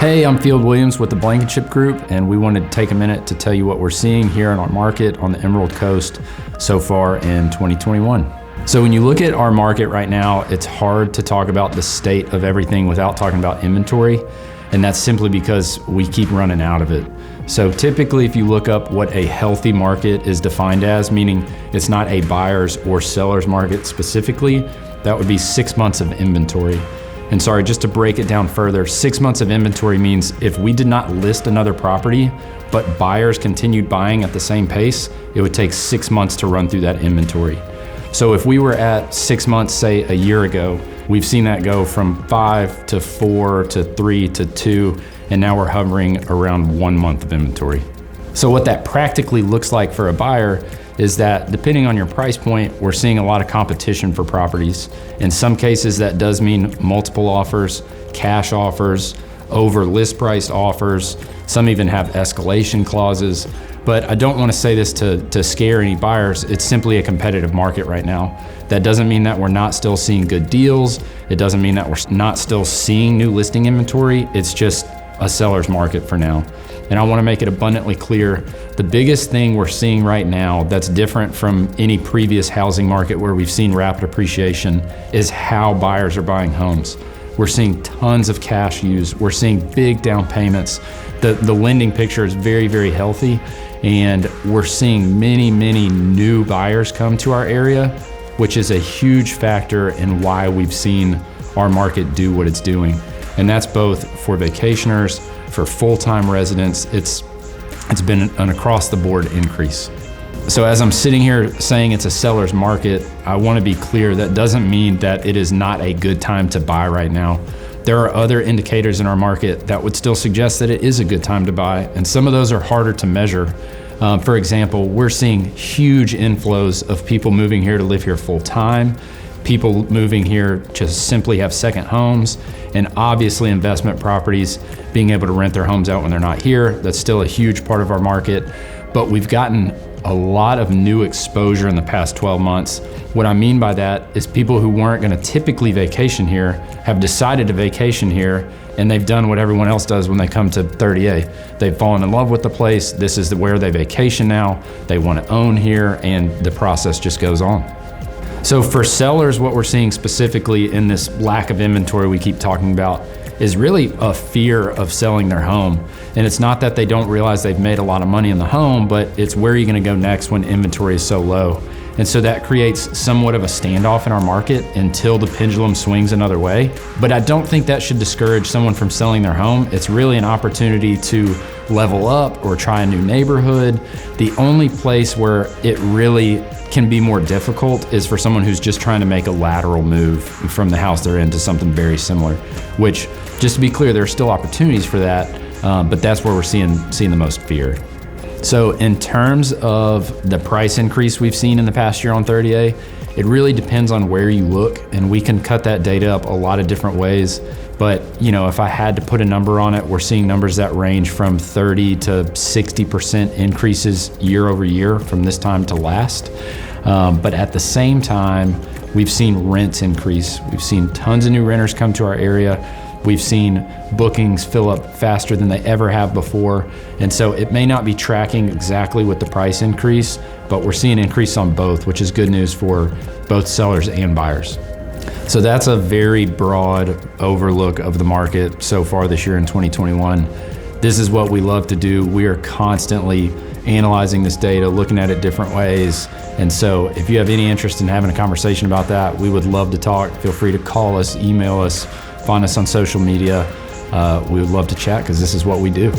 Hey, I'm Field Williams with the Blankenship Group, and we wanted to take a minute to tell you what we're seeing here in our market on the Emerald Coast so far in 2021. So when you look at our market right now, it's hard to talk about the state of everything without talking about inventory, and that's simply because we keep running out of it. So typically, if you look up what a healthy market is defined as, meaning it's not a buyer's or seller's market specifically, that would be 6 months of inventory. And sorry, just to break it down further, 6 months of inventory means if we did not list another property, but buyers continued buying at the same pace, it would take 6 months to run through that inventory. So if we were at 6 months, say a year ago, we've seen that go from 5 to 4 to 3 to 2, and now we're hovering around 1 month of inventory. So what that practically looks like for a buyer is that depending on your price point, we're seeing a lot of competition for properties. In some cases, that does mean multiple offers, cash offers, over list price offers. Some even have escalation clauses. But I don't want to say this to scare any buyers. It's simply a competitive market right now. That doesn't mean that we're not still seeing good deals. It doesn't mean that we're not still seeing new listing inventory. It's just a seller's market for now. And I want to make it abundantly clear, the biggest thing we're seeing right now that's different from any previous housing market where we've seen rapid appreciation is how buyers are buying homes. We're seeing tons of cash used. We're seeing big down payments. The lending picture is very, very healthy. And we're seeing many, many new buyers come to our area, which is a huge factor in why we've seen our market do what it's doing. And that's both for vacationers, for full-time residents. It's been an across-the-board increase. So as I'm sitting here saying it's a seller's market, I want to be clear that doesn't mean that it is not a good time to buy right now. There are other indicators in our market that would still suggest that it is a good time to buy, and some of those are harder to measure. For example, we're seeing huge inflows of people moving here to live here full-time, people moving here to simply have second homes, and obviously investment properties, being able to rent their homes out when they're not here. That's still a huge part of our market, but we've gotten a lot of new exposure in the past 12 months. What I mean by that is people who weren't gonna typically vacation here have decided to vacation here, and they've done what everyone else does when they come to 30A. They've fallen in love with the place. This is where they vacation now. They wanna own here, and the process just goes on. So for sellers, what we're seeing specifically in this lack of inventory we keep talking about is really a fear of selling their home. And it's not that they don't realize they've made a lot of money in the home, but it's where are you gonna go next when inventory is so low? And so that creates somewhat of a standoff in our market until the pendulum swings another way. But I don't think that should discourage someone from selling their home. It's really an opportunity to level up or try a new neighborhood. The only place where it really can be more difficult is for someone who's just trying to make a lateral move from the house they're in to something very similar, which, just to be clear, there are still opportunities for that, but that's where we're seeing the most fear. So in terms of the price increase we've seen in the past year on 30A, it really depends on where you look, and we can cut that data up a lot of different ways. But if I had to put a number on it, we're seeing numbers that range from 30 to 60% increases year over year from this time to last. But at the same time, we've seen rents increase. We've seen tons of new renters come to our area. We've seen bookings fill up faster than they ever have before. And so it may not be tracking exactly with the price increase, but we're seeing an increase on both, which is good news for both sellers and buyers. So that's a very broad overlook of the market so far this year in 2021. This is what we love to do. We are constantly analyzing this data, looking at it different ways. And so if you have any interest in having a conversation about that, we would love to talk. Feel free to call us, email us, find us on social media. We would love to chat because this is what we do.